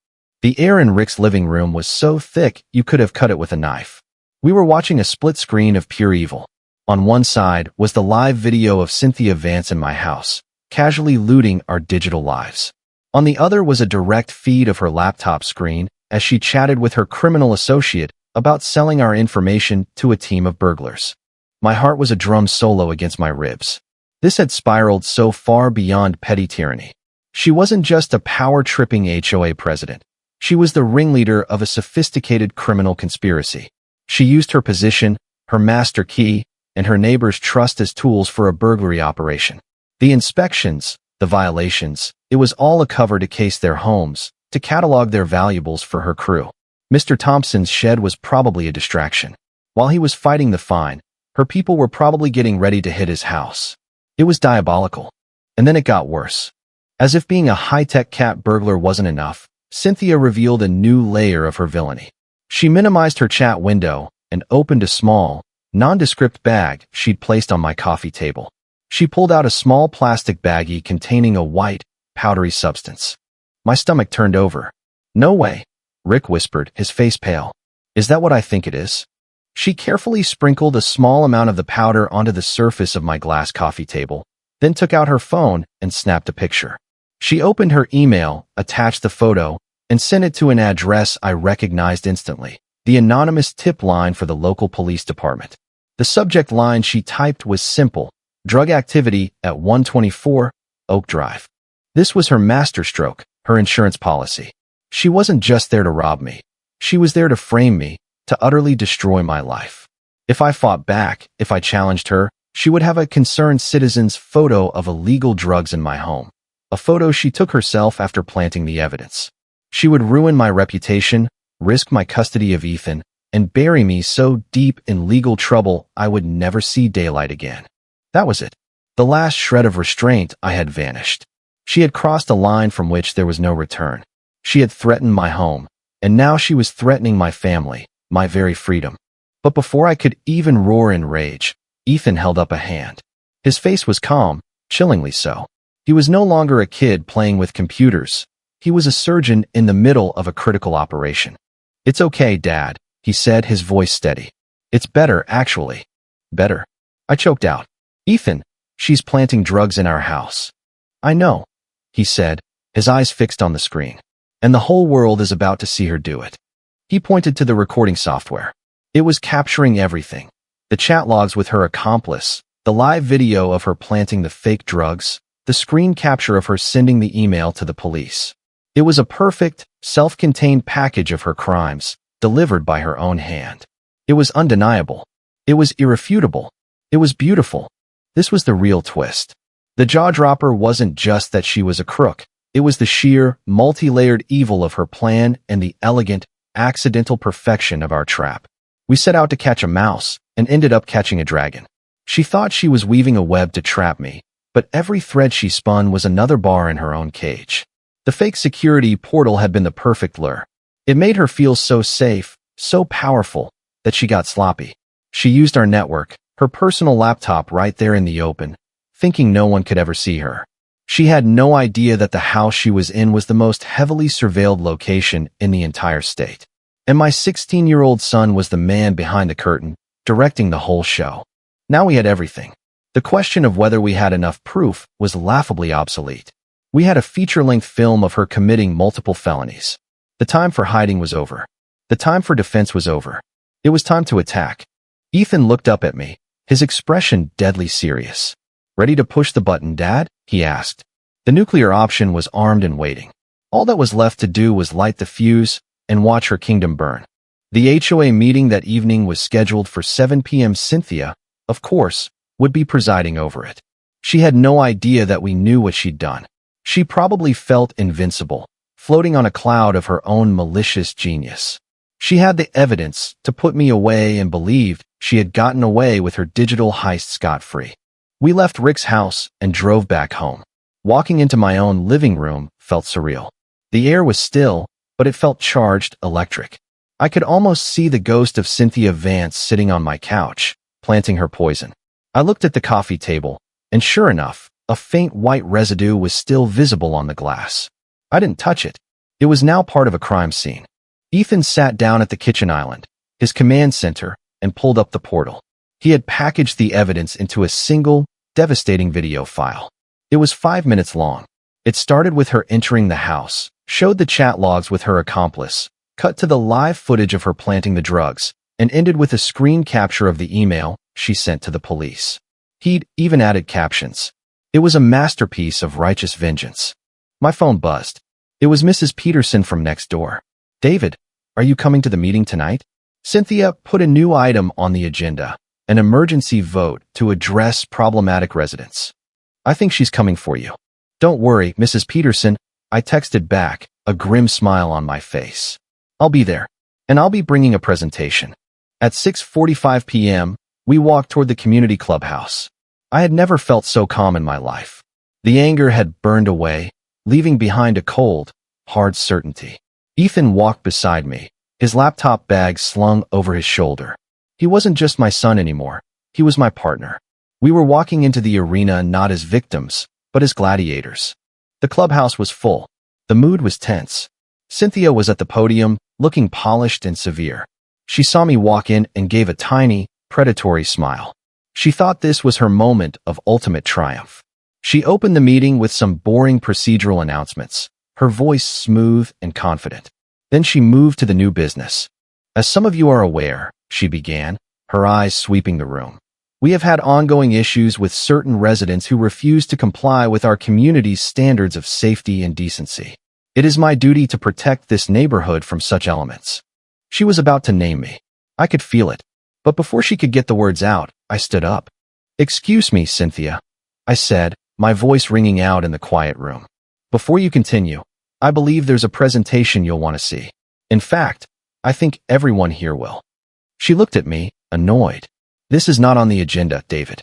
The air in Rick's living room was so thick you could have cut it with a knife. We were watching a split screen of pure evil. On one side was the live video of Cynthia Vance in my house, casually looting our digital lives. On the other was a direct feed of her laptop screen as she chatted with her criminal associate about selling our information to a team of burglars. My heart was a drum solo against my ribs. This had spiraled so far beyond petty tyranny. She wasn't just a power-tripping HOA president. She was the ringleader of a sophisticated criminal conspiracy. She used her position, her master key, and her neighbors' trust as tools for a burglary operation. The inspections, the violations, it was all a cover to case their homes, to catalog their valuables for her crew. Mr. Thompson's shed was probably a distraction. While he was fighting the fine, her people were probably getting ready to hit his house. It was diabolical. And then it got worse. As if being a high-tech cat burglar wasn't enough, Cynthia revealed a new layer of her villainy. She minimized her chat window and opened a small, nondescript bag she'd placed on my coffee table. She pulled out a small plastic baggie containing a white, powdery substance. My stomach turned over. "No way," Rick whispered, his face pale. "Is that what I think it is?" She carefully sprinkled a small amount of the powder onto the surface of my glass coffee table, then took out her phone and snapped a picture. She opened her email, attached the photo, and sent it to an address I recognized instantly, the anonymous tip line for the local police department. The subject line she typed was simple: drug activity at 124 Oak Drive. This was her masterstroke, her insurance policy. She wasn't just there to rob me. She was there to frame me, to utterly destroy my life. If I fought back, if I challenged her, she would have a concerned citizen's photo of illegal drugs in my home, a photo she took herself after planting the evidence. She would ruin my reputation, risk my custody of Ethan, and bury me so deep in legal trouble I would never see daylight again. That was it. The last shred of restraint I had vanished. She had crossed a line from which there was no return. She had threatened my home, and now she was threatening my family, my very freedom. But before I could even roar in rage, Ethan held up a hand. His face was calm, chillingly so. He was no longer a kid playing with computers. He was a surgeon in the middle of a critical operation. "It's okay, Dad," he said, his voice steady. "It's better, actually. Better." I choked out. "Ethan, she's planting drugs in our house." "I know," he said, his eyes fixed on the screen. "And the whole world is about to see her do it." He pointed to the recording software. It was capturing everything. The chat logs with her accomplice, the live video of her planting the fake drugs, the screen capture of her sending the email to the police. It was a perfect, self-contained package of her crimes, delivered by her own hand. It was undeniable. It was irrefutable. It was beautiful. This was the real twist. The jaw-dropper wasn't just that she was a crook. It was the sheer, multi-layered evil of her plan and the elegant, accidental perfection of our trap. We set out to catch a mouse and ended up catching a dragon. She thought she was weaving a web to trap me, but every thread she spun was another bar in her own cage. The fake security portal had been the perfect lure. It made her feel so safe, so powerful, that she got sloppy. She used our network, her personal laptop right there in the open, thinking no one could ever see her. She had no idea that the house she was in was the most heavily surveilled location in the entire state. And my 16-year-old son was the man behind the curtain, directing the whole show. Now we had everything. The question of whether we had enough proof was laughably obsolete. We had a feature-length film of her committing multiple felonies. The time for hiding was over. The time for defense was over. It was time to attack. Ethan looked up at me, his expression deadly serious. "Ready to push the button, Dad?" he asked. The nuclear option was armed and waiting. All that was left to do was light the fuse and watch her kingdom burn. The HOA meeting that evening was scheduled for 7 p.m. Cynthia, of course, would be presiding over it. She had no idea that we knew what she'd done. She probably felt invincible, floating on a cloud of her own malicious genius. She had the evidence to put me away and believed she had gotten away with her digital heist scot-free. We left Rick's house and drove back home. Walking into my own living room felt surreal. The air was still, but it felt charged, electric. I could almost see the ghost of Cynthia Vance sitting on my couch, planting her poison. I looked at the coffee table, and sure enough, a faint white residue was still visible on the glass. I didn't touch it. It was now part of a crime scene. Ethan sat down at the kitchen island, his command center, and pulled up the portal. He had packaged the evidence into a single, devastating video file. It was 5 minutes long. It started with her entering the house, showed the chat logs with her accomplice, cut to the live footage of her planting the drugs, and ended with a screen capture of the email she sent to the police. He'd even added captions. It was a masterpiece of righteous vengeance. My phone buzzed. It was Mrs. Peterson from next door. "David, are you coming to the meeting tonight?" Cynthia put a new item on the agenda, an emergency vote to address problematic residents. "I think she's coming for you." "Don't worry, Mrs. Peterson," I texted back, a grim smile on my face. "I'll be there, and I'll be bringing a presentation." At 6:45 p.m., we walked toward the community clubhouse. I had never felt so calm in my life. The anger had burned away, leaving behind a cold, hard certainty. Ethan walked beside me, his laptop bag slung over his shoulder. He wasn't just my son anymore. He was my partner. We were walking into the arena not as victims, but as gladiators. The clubhouse was full. The mood was tense. Cynthia was at the podium, looking polished and severe. She saw me walk in and gave a tiny, predatory smile. She thought this was her moment of ultimate triumph. She opened the meeting with some boring procedural announcements, her voice smooth and confident. Then she moved to the new business. "As some of you are aware," she began, her eyes sweeping the room, "we have had ongoing issues with certain residents who refuse to comply with our community's standards of safety and decency. It is my duty to protect this neighborhood from such elements." She was about to name me. I could feel it. But before she could get the words out, I stood up. "Excuse me, Cynthia," I said, my voice ringing out in the quiet room. "Before you continue, I believe there's a presentation you'll want to see. In fact, I think everyone here will." She looked at me, annoyed. "This is not on the agenda, David."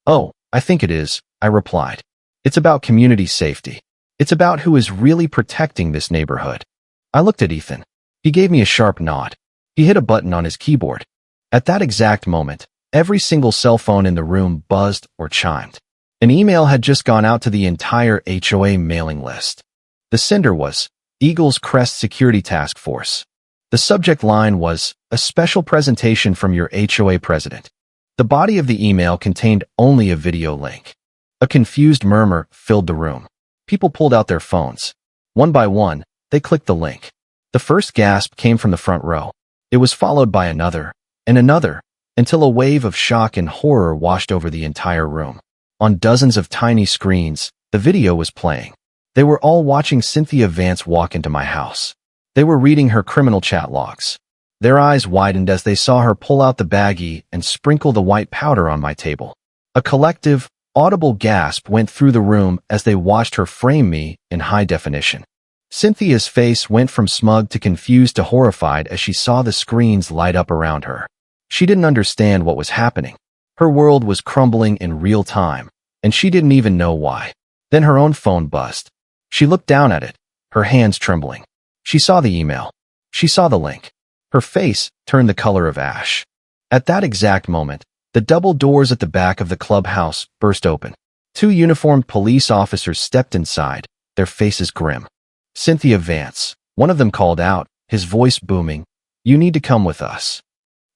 "Oh, I think it is," I replied. "It's about community safety. It's about who is really protecting this neighborhood." I looked at Ethan. He gave me a sharp nod. He hit a button on his keyboard. At that exact moment, every single cell phone in the room buzzed or chimed. An email had just gone out to the entire HOA mailing list. The sender was Eagles Crest Security Task Force. The subject line was, "A special presentation from your HOA president." The body of the email contained only a video link. A confused murmur filled the room. People pulled out their phones. One by one, they clicked the link. The first gasp came from the front row. It was followed by another, and another, until a wave of shock and horror washed over the entire room. On dozens of tiny screens, the video was playing. They were all watching Cynthia Vance walk into my house. They were reading her criminal chat logs. Their eyes widened as they saw her pull out the baggie and sprinkle the white powder on my table. A collective, audible gasp went through the room as they watched her frame me in high definition. Cynthia's face went from smug to confused to horrified as she saw the screens light up around her. She didn't understand what was happening. Her world was crumbling in real time, and she didn't even know why. Then her own phone buzzed. She looked down at it, her hands trembling. She saw the email. She saw the link. Her face turned the color of ash. At that exact moment, the double doors at the back of the clubhouse burst open. 2 uniformed police officers stepped inside, their faces grim. "Cynthia Vance," one of them called out, his voice booming, "You need to come with us."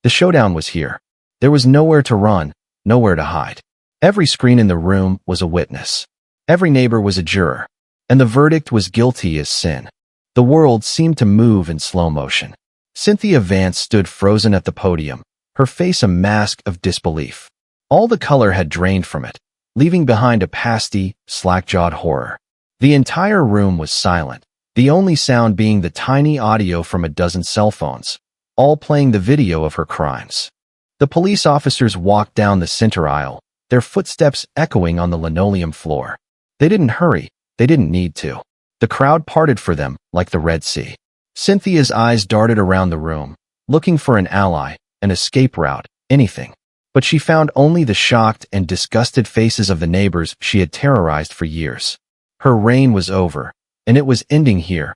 The showdown was here. There was nowhere to run, nowhere to hide. Every screen in the room was a witness. Every neighbor was a juror. And the verdict was guilty as sin. The world seemed to move in slow motion. Cynthia Vance stood frozen at the podium, her face a mask of disbelief. All the color had drained from it, leaving behind a pasty, slack-jawed horror. The entire room was silent, the only sound being the tiny audio from a dozen cell phones, all playing the video of her crimes. The police officers walked down the center aisle, their footsteps echoing on the linoleum floor. They didn't hurry, they didn't need to. The crowd parted for them like the Red Sea. Cynthia's eyes darted around the room, looking for an ally, an escape route, anything. But she found only the shocked and disgusted faces of the neighbors she had terrorized for years. Her reign was over, and it was ending here,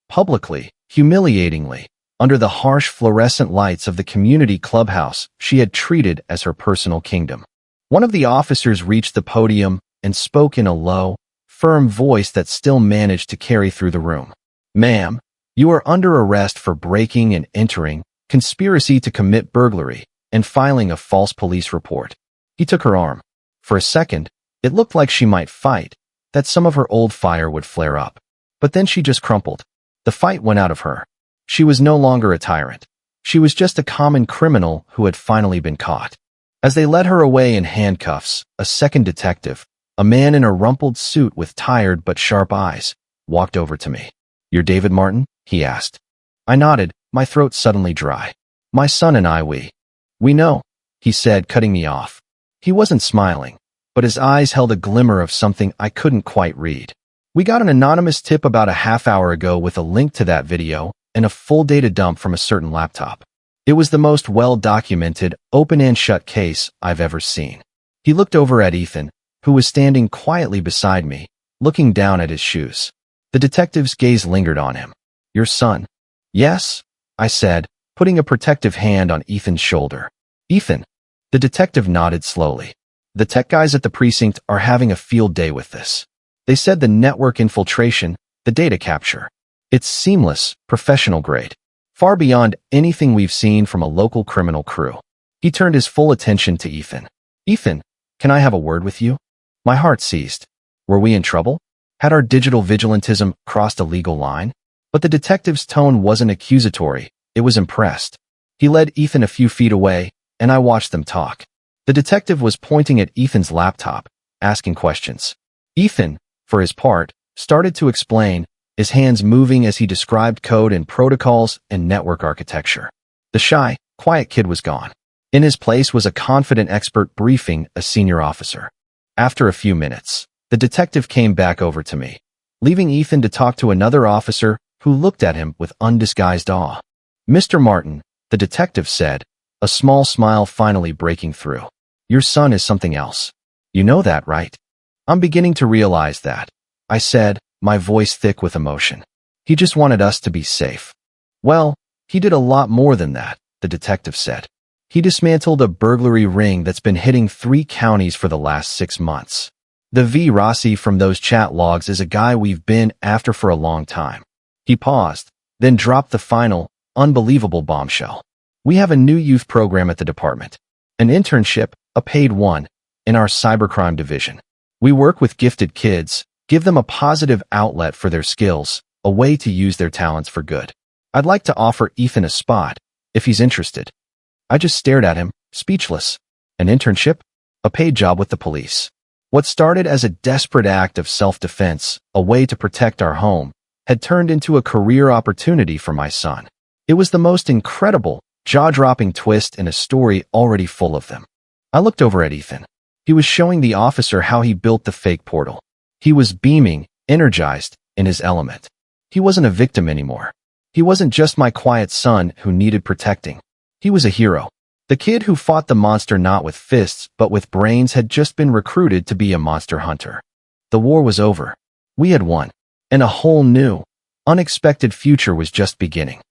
publicly, humiliatingly, under the harsh fluorescent lights of the community clubhouse she had treated as her personal kingdom. One of the officers reached the podium and spoke in a low, firm voice that still managed to carry through the room. "Ma'am, you are under arrest for breaking and entering, conspiracy to commit burglary, and filing a false police report." He took her arm. For a second, it looked like she might fight, that some of her old fire would flare up. But then she just crumpled. The fight went out of her. She was no longer a tyrant. She was just a common criminal who had finally been caught. As they led her away in handcuffs, a second detective, a man in a rumpled suit with tired but sharp eyes, walked over to me. "You're David Martin?" he asked. I nodded, my throat suddenly dry. "My son and I, we know," he said, cutting me off. He wasn't smiling, but his eyes held a glimmer of something I couldn't quite read. "We got an anonymous tip about a half hour ago with a link to that video and a full data dump from a certain laptop. It was the most well-documented, open and shut case I've ever seen." He looked over at Ethan, who was standing quietly beside me, looking down at his shoes. The detective's gaze lingered on him. "Your son?" "Yes," I said, putting a protective hand on Ethan's shoulder. "Ethan." The detective nodded slowly. "The tech guys at the precinct are having a field day with this. They said the network infiltration, the data capture. It's seamless, professional grade. Far beyond anything we've seen from a local criminal crew." He turned his full attention to Ethan. "Ethan, can I have a word with you?" My heart seized. Were we in trouble? Had our digital vigilantism crossed a legal line? But the detective's tone wasn't accusatory, it was impressed. He led Ethan a few feet away, and I watched them talk. The detective was pointing at Ethan's laptop, asking questions. Ethan, for his part, started to explain, his hands moving as he described code and protocols and network architecture. The shy, quiet kid was gone. In his place was a confident expert briefing a senior officer. After a few minutes, the detective came back over to me, leaving Ethan to talk to another officer who looked at him with undisguised awe. "Mr. Martin," the detective said, a small smile finally breaking through. "Your son is something else. You know that, right?" "I'm beginning to realize that," I said, my voice thick with emotion. "He just wanted us to be safe." "Well, he did a lot more than that," the detective said. "He dismantled a burglary ring that's been hitting 3 counties for the last 6 months. The V. Rossi from those chat logs is a guy we've been after for a long time." He paused, then dropped the final, unbelievable bombshell. "We have a new youth program at the department. An internship, a paid one, in our cybercrime division. We work with gifted kids, give them a positive outlet for their skills, a way to use their talents for good. I'd like to offer Ethan a spot, if he's interested." I just stared at him, speechless. An internship? A paid job with the police. What started as a desperate act of self-defense, a way to protect our home, had turned into a career opportunity for my son. It was the most incredible, jaw-dropping twist in a story already full of them. I looked over at Ethan. He was showing the officer how he built the fake portal. He was beaming, energized, in his element. He wasn't a victim anymore. He wasn't just my quiet son who needed protecting. He was a hero. The kid who fought the monster not with fists but with brains had just been recruited to be a monster hunter. The war was over. We had won. And a whole new, unexpected future was just beginning.